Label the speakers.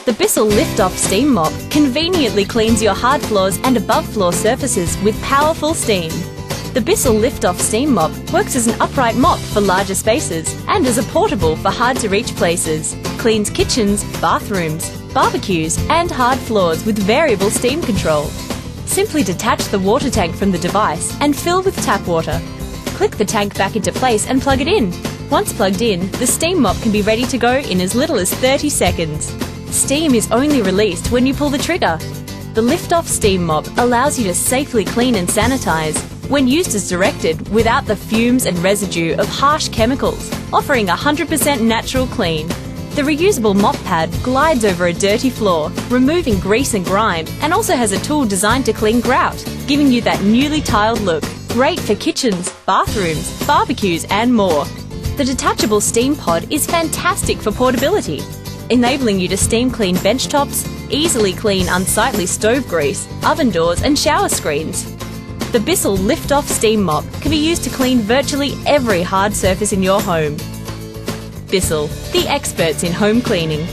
Speaker 1: The BISSELL Lift-Off Steam Mop conveniently cleans your hard floors and above-floor surfaces with powerful steam. The BISSELL Lift-Off Steam Mop works as an upright mop for larger spaces and as a portable for hard-to-reach places. Cleans kitchens, bathrooms, barbecues and hard floors with variable steam control. Simply detach the water tank from the device and fill with tap water. Click the tank back into place and plug it in. Once plugged in, the steam mop can be ready to go in as little as 30 seconds. Steam is only released when you pull the trigger. The Lift-Off Steam Mop allows you to safely clean and sanitize when used as directed without the fumes and residue of harsh chemicals, offering 100% natural clean. The Reusable Mop Pad glides over a dirty floor, removing grease and grime, and also has a tool designed to clean grout, giving you that newly tiled look. Great for kitchens, bathrooms, barbecues and more. The Detachable Steam Pod is fantastic for portability, enabling you to steam clean bench tops, easily clean unsightly stove grease, oven doors and shower screens. The BISSELL Lift-Off Steam Mop can be used to clean virtually every hard surface in your home. BISSELL, the experts in home cleaning.